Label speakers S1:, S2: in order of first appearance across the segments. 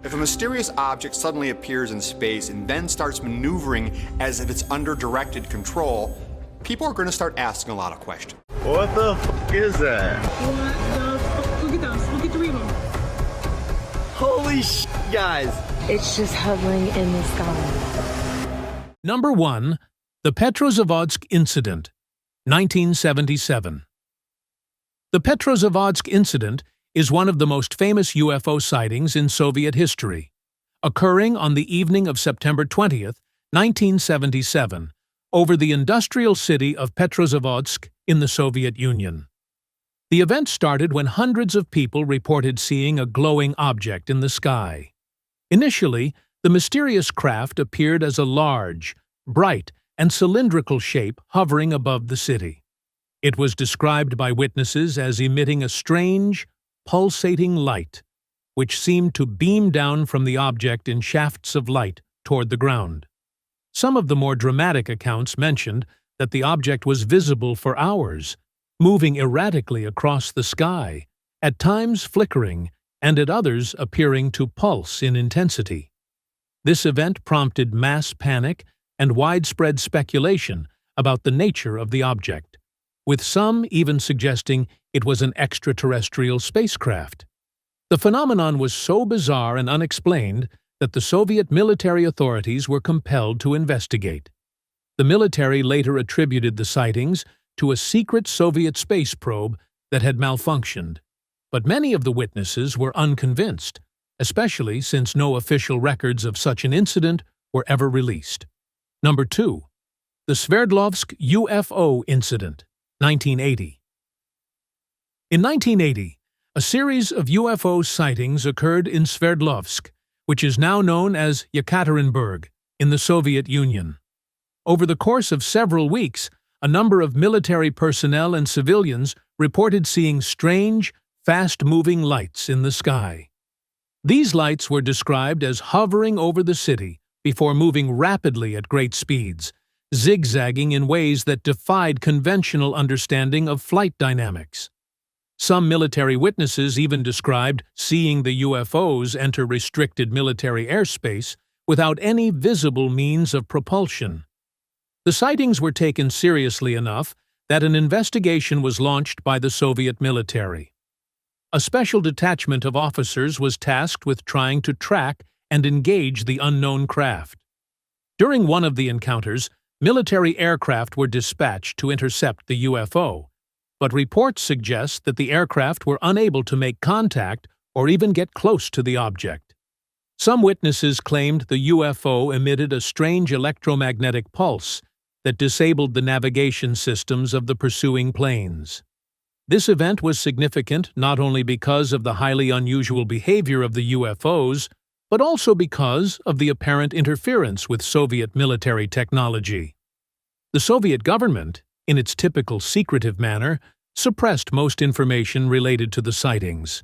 S1: If a mysterious object suddenly appears in space and then starts maneuvering as if it's under directed control, people are going to start asking a lot of questions.
S2: What the f is that?
S3: What the fuck? Look at those. Look at three of them.
S2: Holy sh, guys.
S4: It's just hovering in the sky.
S5: Number 1. The Petrozavodsk Incident, 1977. The Petrozavodsk Incident is one of the most famous UFO sightings in Soviet history, occurring on the evening of September 20th, 1977, over the industrial city of Petrozavodsk in the Soviet Union. The event started when hundreds of people reported seeing a glowing object in the sky. Initially, the mysterious craft appeared as a large, bright, and cylindrical shape hovering above the city. It was described by witnesses as emitting a strange, pulsating light, which seemed to beam down from the object in shafts of light toward the ground. Some of the more dramatic accounts mentioned that the object was visible for hours, moving erratically across the sky, at times flickering, and at others appearing to pulse in intensity. This event prompted mass panic and widespread speculation about the nature of the object, with some even suggesting it was an extraterrestrial spacecraft. The phenomenon was so bizarre and unexplained that the Soviet military authorities were compelled to investigate. The military later attributed the sightings to a secret Soviet space probe that had malfunctioned, but many of the witnesses were unconvinced, especially since no official records of such an incident were ever released. Number 2. The Sverdlovsk UFO Incident, 1980. In 1980, a series of UFO sightings occurred in Sverdlovsk, which is now known as Yekaterinburg, in the Soviet Union. Over the course of several weeks, a number of military personnel and civilians reported seeing strange, fast-moving lights in the sky. These lights were described as hovering over the city before moving rapidly at great speeds, zigzagging in ways that defied conventional understanding of flight dynamics. Some military witnesses even described seeing the UFOs enter restricted military airspace without any visible means of propulsion. The sightings were taken seriously enough that an investigation was launched by the Soviet military. A special detachment of officers was tasked with trying to track and engage the unknown craft. During one of the encounters, military aircraft were dispatched to intercept the UFO, but reports suggest that the aircraft were unable to make contact or even get close to the object. Some witnesses claimed the UFO emitted a strange electromagnetic pulse that disabled the navigation systems of the pursuing planes. This event was significant not only because of the highly unusual behavior of the UFOs, but also because of the apparent interference with Soviet military technology. The Soviet government, in its typical secretive manner, suppressed most information related to the sightings.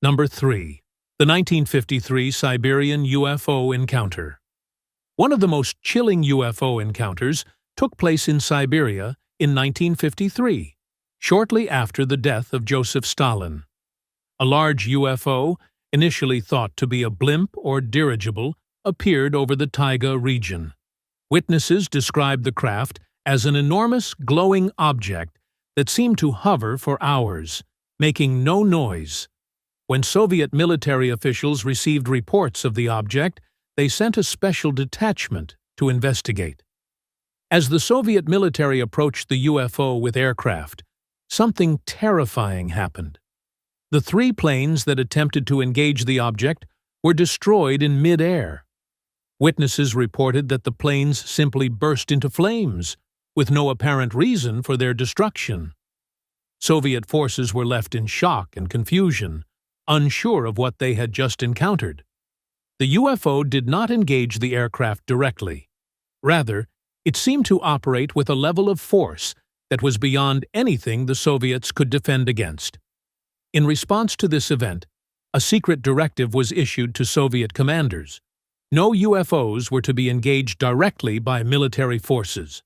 S5: Number 3. The 1953 Siberian UFO Encounter. One of the most chilling UFO encounters took place in Siberia in 1953, shortly after the death of Joseph Stalin. A large UFO, initially thought to be a blimp or dirigible, appeared over the taiga region. Witnesses described the craft as an enormous glowing object that seemed to hover for hours, making no noise. When Soviet military officials received reports of the object, they sent a special detachment to investigate. As the Soviet military approached the UFO with aircraft, something terrifying happened. The 3 planes that attempted to engage the object were destroyed in mid-air. Witnesses reported that the planes simply burst into flames, with no apparent reason for their destruction. Soviet forces were left in shock and confusion, unsure of what they had just encountered. The UFO did not engage the aircraft directly. Rather, it seemed to operate with a level of force that was beyond anything the Soviets could defend against. In response to this event, a secret directive was issued to Soviet commanders. No UFOs were to be engaged directly by military forces.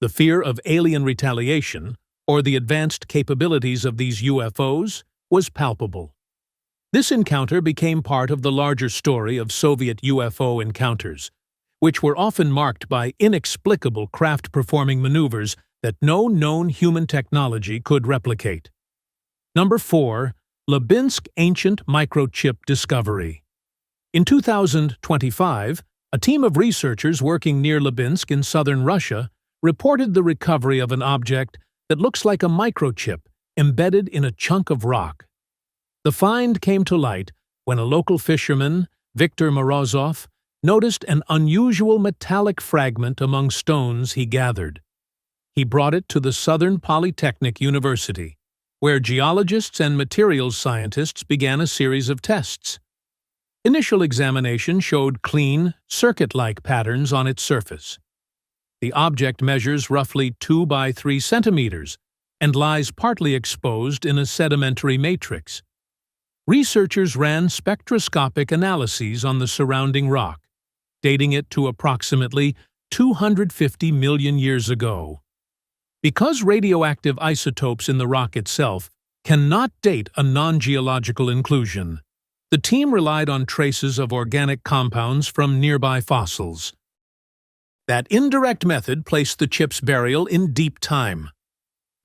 S5: The fear of alien retaliation, or the advanced capabilities of these UFOs, was palpable. This encounter became part of the larger story of Soviet UFO encounters, which were often marked by inexplicable craft-performing maneuvers that no known human technology could replicate. Number 4. Labinsk Ancient Microchip Discovery. In 2025, a team of researchers working near Labinsk in southern Russia reported the recovery of an object that looks like a microchip embedded in a chunk of rock. The find came to light when a local fisherman, Viktor Morozov, noticed an unusual metallic fragment among stones he gathered. He brought it to the Southern Polytechnic University, where geologists and materials scientists began a series of tests. Initial examination showed clean, circuit-like patterns on its surface. The object measures roughly 2 by 3 centimeters and lies partly exposed in a sedimentary matrix. Researchers ran spectroscopic analyses on the surrounding rock, dating it to approximately 250 million years ago. Because radioactive isotopes in the rock itself cannot date a non-geological inclusion, the team relied on traces of organic compounds from nearby fossils. That indirect method placed the chip's burial in deep time.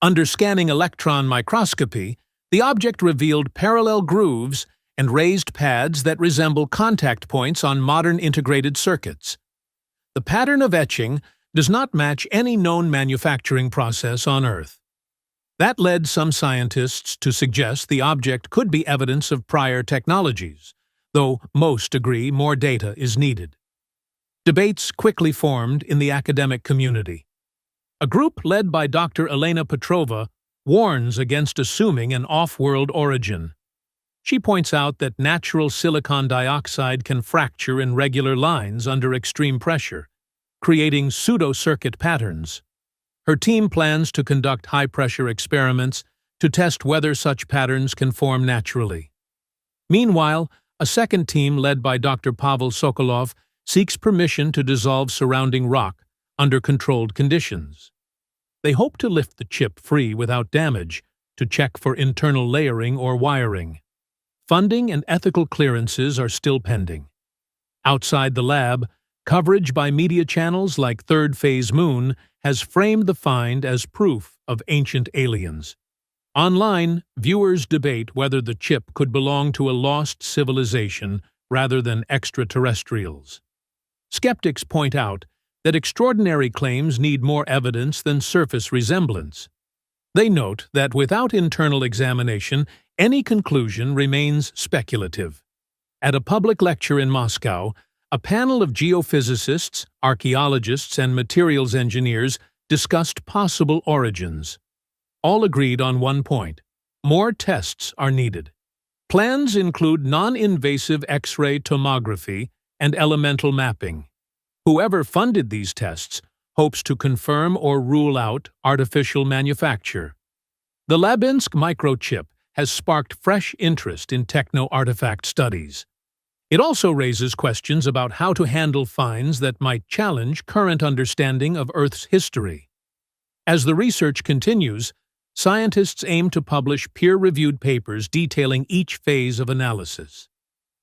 S5: Under scanning electron microscopy, the object revealed parallel grooves and raised pads that resemble contact points on modern integrated circuits. The pattern of etching does not match any known manufacturing process on Earth. That led some scientists to suggest the object could be evidence of prior technologies, though most agree more data is needed. Debates quickly formed in the academic community. A group led by Dr. Elena Petrova warns against assuming an off-world origin. She points out that natural silicon dioxide can fracture in regular lines under extreme pressure, creating pseudo-circuit patterns. Her team plans to conduct high-pressure experiments to test whether such patterns can form naturally. Meanwhile, a second team led by Dr. Pavel Sokolov seeks permission to dissolve surrounding rock under controlled conditions. They hope to lift the chip free without damage to check for internal layering or wiring. Funding and ethical clearances are still pending. Outside the lab, coverage by media channels like Third Phase Moon has framed the find as proof of ancient aliens. Online, viewers debate whether the chip could belong to a lost civilization rather than extraterrestrials. Skeptics point out that extraordinary claims need more evidence than surface resemblance. They note that without internal examination, any conclusion remains speculative. At a public lecture in Moscow, a panel of geophysicists, archaeologists, and materials engineers discussed possible origins. All agreed on one point: more tests are needed. Plans include non-invasive X-ray tomography and elemental mapping. Whoever funded these tests hopes to confirm or rule out artificial manufacture. The Labinsk microchip has sparked fresh interest in techno-artifact studies. It also raises questions about how to handle finds that might challenge current understanding of Earth's history. As the research continues, scientists aim to publish peer-reviewed papers detailing each phase of analysis.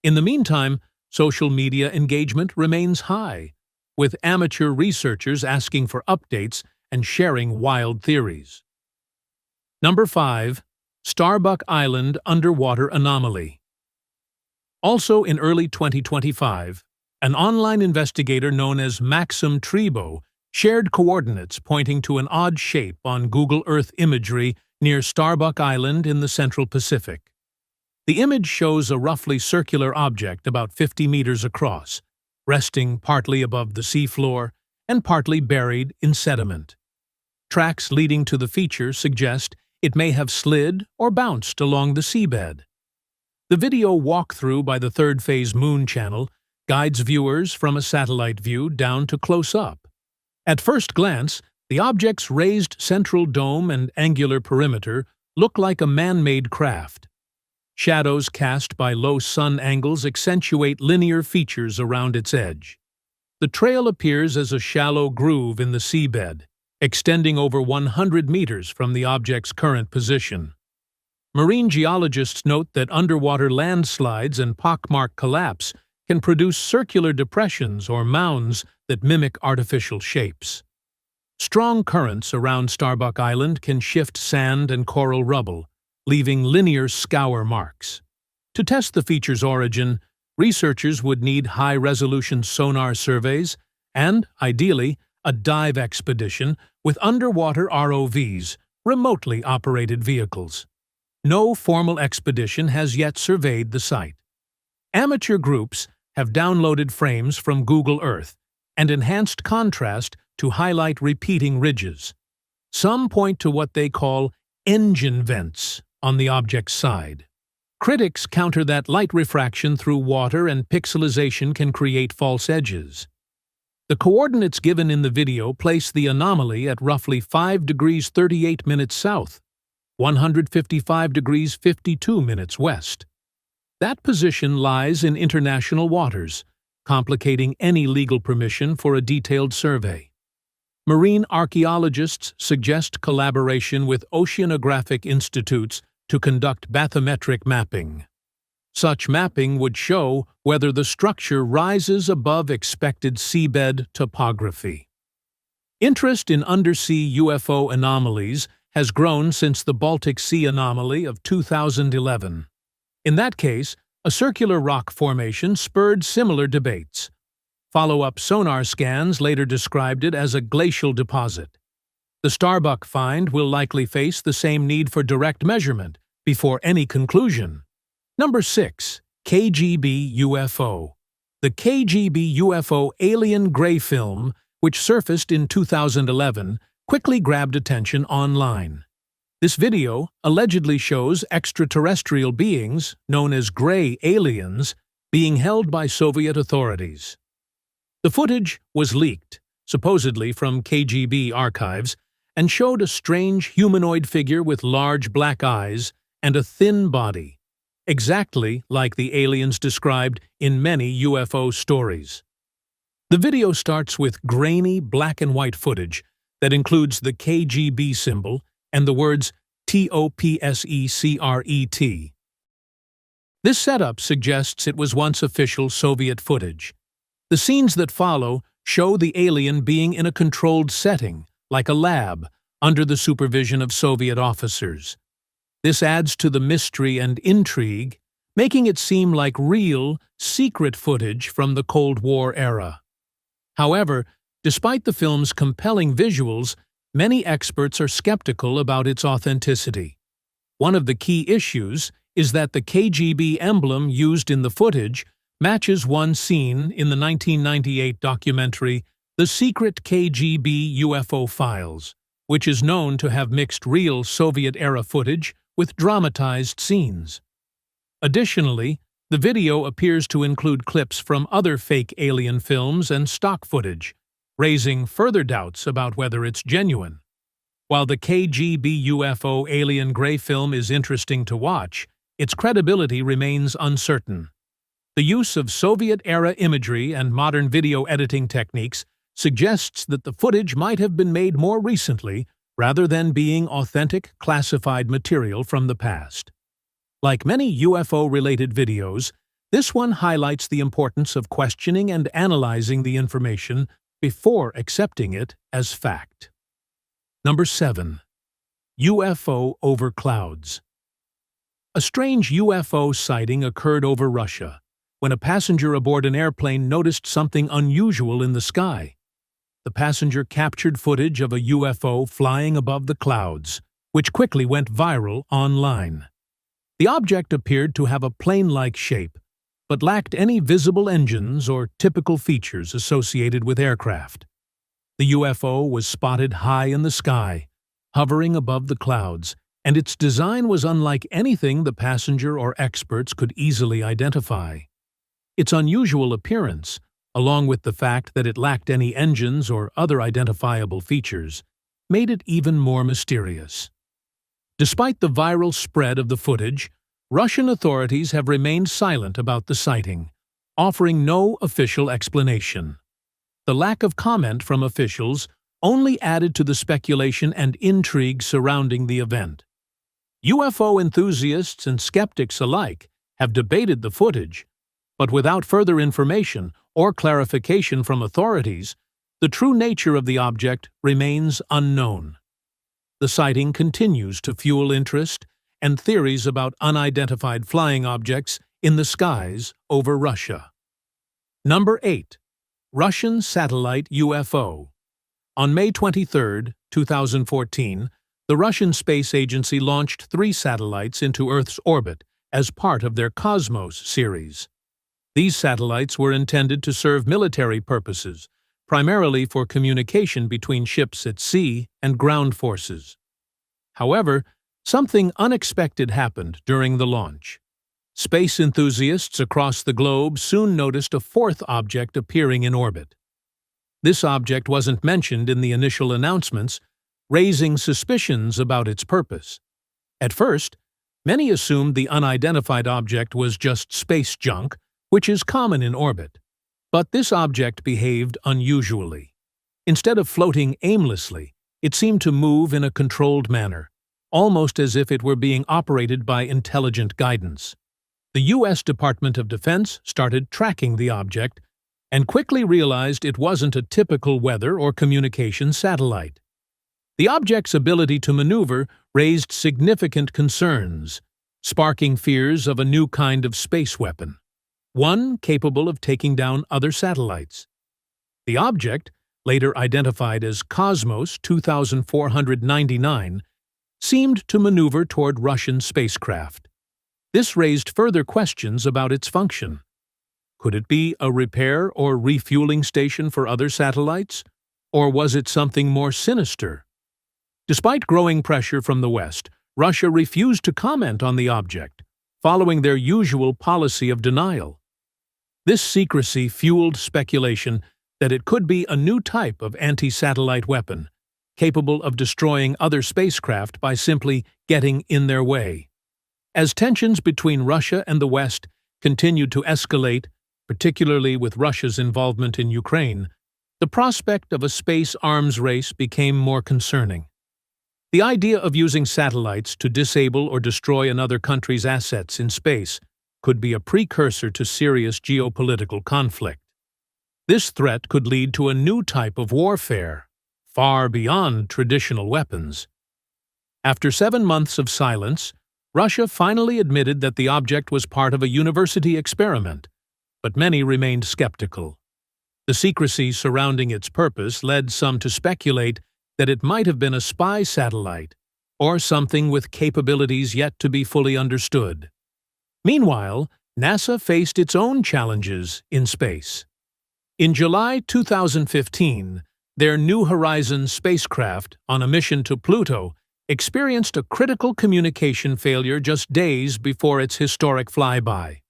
S5: In the meantime, social media engagement remains high, with amateur researchers asking for updates and sharing wild theories. Number 5. Starbuck Island Underwater Anomaly. Also in early 2025, an online investigator known as Maxim Trebo shared coordinates pointing to an odd shape on Google Earth imagery near Starbuck Island in the Central Pacific. The image shows a roughly circular object about 50 meters across, resting partly above the seafloor and partly buried in sediment. Tracks leading to the feature suggest it may have slid or bounced along the seabed. The video walkthrough by the Third Phase Moon channel guides viewers from a satellite view down to close-up. At first glance, the object's raised central dome and angular perimeter look like a man-made craft. Shadows cast by low sun angles accentuate linear features around its edge. The trail appears as a shallow groove in the seabed, extending over 100 meters from the object's current position. Marine geologists note that underwater landslides and pockmark collapse can produce circular depressions or mounds that mimic artificial shapes. Strong currents around Starbuck Island can shift sand and coral rubble, leaving linear scour marks. To test the feature's origin, researchers would need high-resolution sonar surveys and, ideally, a dive expedition with underwater ROVs, remotely operated vehicles. No formal expedition has yet surveyed the site. Amateur groups have downloaded frames from Google Earth and enhanced contrast to highlight repeating ridges. Some point to what they call engine vents on the object's side. Critics counter that light refraction through water and pixelization can create false edges. The coordinates given in the video place the anomaly at roughly 5 degrees 38 minutes south, 155 degrees 52 minutes west. That position lies in international waters, complicating any legal permission for a detailed survey. Marine archaeologists suggest collaboration with oceanographic institutes to conduct bathymetric mapping. Such mapping would show whether the structure rises above expected seabed topography. Interest in undersea UFO anomalies has grown since the Baltic Sea anomaly of 2011. In that case, a circular rock formation spurred similar debates. Follow-up sonar scans later described it as a glacial deposit. The Starbuck find will likely face the same need for direct measurement before any conclusion. Number 6. KGB UFO. The KGB UFO alien gray film, which surfaced in 2011, quickly grabbed attention online. This video allegedly shows extraterrestrial beings, known as gray aliens, being held by Soviet authorities. The footage was leaked, supposedly from KGB archives, and showed a strange humanoid figure with large black eyes and a thin body, exactly like the aliens described in many UFO stories. The video starts with grainy black and white footage that includes the KGB symbol and the words TOPSECRET. This setup suggests it was once official Soviet footage. The scenes that follow show the alien being in a controlled setting, like a lab, under the supervision of Soviet officers. This adds to the mystery and intrigue, making it seem like real, secret footage from the Cold War era. However, despite the film's compelling visuals, many experts are skeptical about its authenticity. One of the key issues is that the KGB emblem used in the footage matches one seen in the 1998 documentary The Secret KGB UFO Files, which is known to have mixed real Soviet-era footage with dramatized scenes. Additionally, the video appears to include clips from other fake alien films and stock footage, raising further doubts about whether it's genuine. While the KGB UFO alien gray film is interesting to watch, its credibility remains uncertain. The use of Soviet-era imagery and modern video editing techniques suggests that the footage might have been made more recently rather than being authentic, classified material from the past. Like many UFO-related videos, this one highlights the importance of questioning and analyzing the information before accepting it as fact. Number 7. UFO over clouds. A strange UFO sighting occurred over Russia when a passenger aboard an airplane noticed something unusual in the sky. The passenger captured footage of a UFO flying above the clouds, which quickly went viral online. The object appeared to have a plane-like shape, but lacked any visible engines or typical features associated with aircraft. The UFO was spotted high in the sky, hovering above the clouds, and its design was unlike anything the passenger or experts could easily identify. Its unusual appearance, along with the fact that it lacked any engines or other identifiable features, made it even more mysterious. Despite the viral spread of the footage, Russian authorities have remained silent about the sighting, offering no official explanation. The lack of comment from officials only added to the speculation and intrigue surrounding the event. UFO enthusiasts and skeptics alike have debated the footage, but without further information or clarification from authorities, the true nature of the object remains unknown. The sighting continues to fuel interest and theories about unidentified flying objects in the skies over Russia. Number 8. Russian Satellite UFO. On May 23, 2014, the Russian Space Agency launched 3 satellites into Earth's orbit as part of their Cosmos series. These satellites were intended to serve military purposes, primarily for communication between ships at sea and ground forces. However, something unexpected happened during the launch. Space enthusiasts across the globe soon noticed a 4th object appearing in orbit. This object wasn't mentioned in the initial announcements, raising suspicions about its purpose. At first, many assumed the unidentified object was just space junk, which is common in orbit. But this object behaved unusually. Instead of floating aimlessly, it seemed to move in a controlled manner, almost as if it were being operated by intelligent guidance. The U.S. Department of Defense started tracking the object and quickly realized it wasn't a typical weather or communication satellite. The object's ability to maneuver raised significant concerns, sparking fears of a new kind of space weapon, one capable of taking down other satellites. The object, later identified as Cosmos 2499, seemed to maneuver toward Russian spacecraft. This raised further questions about its function. Could it be a repair or refueling station for other satellites, or was it something more sinister? Despite growing pressure from the West, Russia refused to comment on the object, following their usual policy of denial. This secrecy fueled speculation that it could be a new type of anti-satellite weapon, capable of destroying other spacecraft by simply getting in their way. As tensions between Russia and the West continued to escalate, particularly with Russia's involvement in Ukraine, the prospect of a space arms race became more concerning. The idea of using satellites to disable or destroy another country's assets in space could be a precursor to serious geopolitical conflict. This threat could lead to a new type of warfare, far beyond traditional weapons. After 7 months of silence, Russia finally admitted that the object was part of a university experiment, but many remained skeptical. The secrecy surrounding its purpose led some to speculate that it might have been a spy satellite, or something with capabilities yet to be fully understood. Meanwhile, NASA faced its own challenges in space. In July 2015, their New Horizons spacecraft, on a mission to Pluto, experienced a critical communication failure just days before its historic flyby.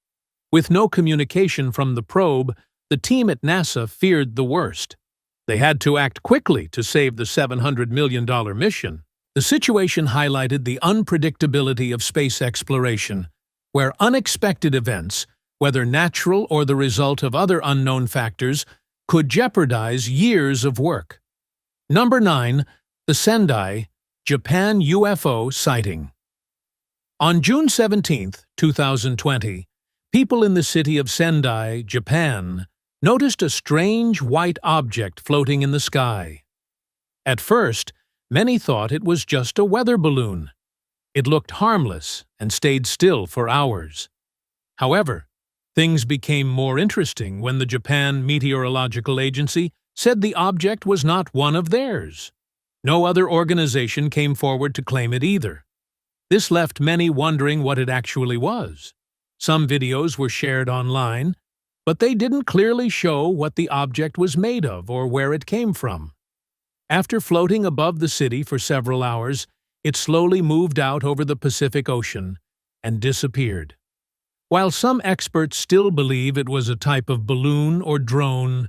S5: With no communication from the probe, the team at NASA feared the worst. They had to act quickly to save the $700 million mission. The situation highlighted the unpredictability of space exploration, where unexpected events, whether natural or the result of other unknown factors, could jeopardize years of work. Number 9. The Sendai, Japan UFO sighting. On June 17, 2020, people in the city of Sendai, Japan, noticed a strange white object floating in the sky. At first, many thought it was just a weather balloon. It looked harmless and stayed still for hours. However, things became more interesting when the Japan Meteorological Agency said the object was not one of theirs. No other organization came forward to claim it either. This left many wondering what it actually was. Some videos were shared online, but they didn't clearly show what the object was made of or where it came from. After floating above the city for several hours, it slowly moved out over the Pacific Ocean and disappeared. While some experts still believe it was a type of balloon or drone,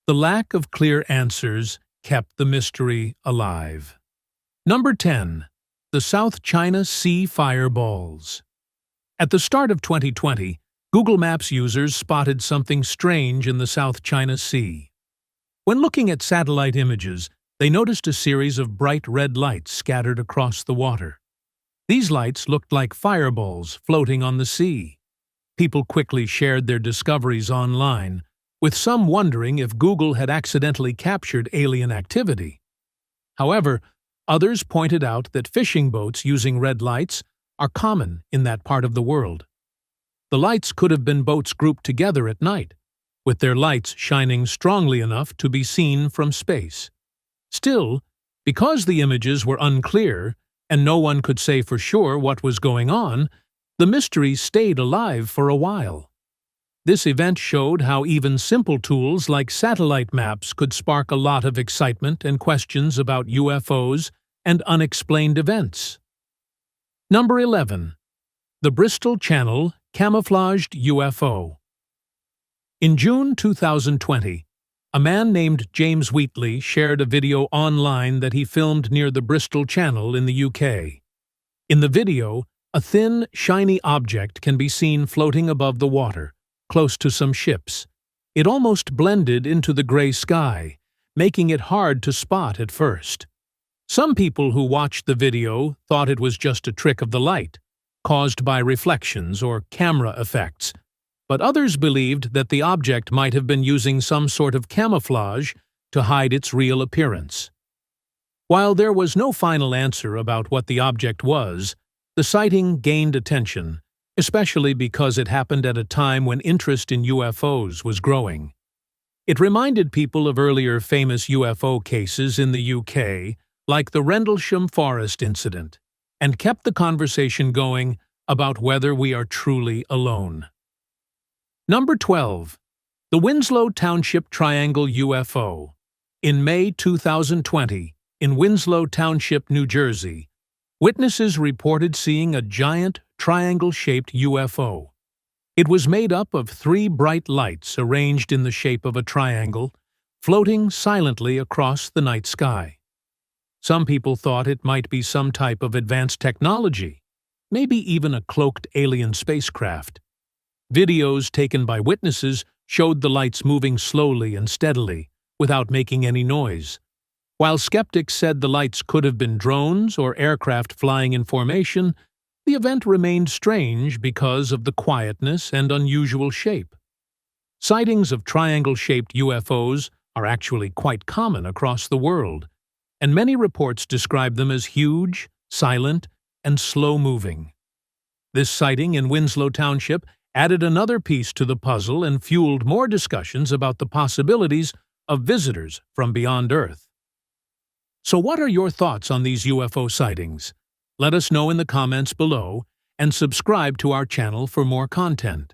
S5: the lack of clear answers kept the mystery alive. Number 10. The South China Sea fireballs. At the start of 2020, Google Maps users spotted something strange in the South China Sea. When looking at satellite images, they noticed a series of bright red lights scattered across the water. These lights looked like fireballs floating on the sea. People quickly shared their discoveries online, with some wondering if Google had accidentally captured alien activity. However, others pointed out that fishing boats using red lights are common in that part of the world. The lights could have been boats grouped together at night, with their lights shining strongly enough to be seen from space. Still, because the images were unclear and no one could say for sure what was going on, the mystery stayed alive for a while. This event showed how even simple tools like satellite maps could spark a lot of excitement and questions about UFOs and unexplained events. Number 11. The Bristol Channel Camouflaged UFO. In June 2020, a man named James Wheatley shared a video online that he filmed near the Bristol Channel in the UK. In the video, a thin, shiny object can be seen floating above the water, close to some ships. It almost blended into the gray sky, making it hard to spot at first. Some people who watched the video thought it was just a trick of the light, caused by reflections or camera effects, but others believed that the object might have been using some sort of camouflage to hide its real appearance. While there was no final answer about what the object was, the sighting gained attention, especially because it happened at a time when interest in UFOs was growing. It reminded people of earlier famous UFO cases in the UK, like the Rendlesham Forest incident, and kept the conversation going about whether we are truly alone. Number 12. The Winslow Township Triangle UFO. In May 2020, in Winslow Township, New Jersey, witnesses reported seeing a giant triangle-shaped UFO. It was made up of 3 bright lights arranged in the shape of a triangle, floating silently across the night sky. Some people thought it might be some type of advanced technology, maybe even a cloaked alien spacecraft. Videos taken by witnesses showed the lights moving slowly and steadily, without making any noise. While skeptics said the lights could have been drones or aircraft flying in formation, the event remained strange because of the quietness and unusual shape. Sightings of triangle-shaped UFOs are actually quite common across the world, and many reports describe them as huge, silent, and slow-moving. This sighting in Winslow Township added another piece to the puzzle and fueled more discussions about the possibilities of visitors from beyond Earth. So what are your thoughts on these UFO sightings? Let us know in the comments below and subscribe to our channel for more content.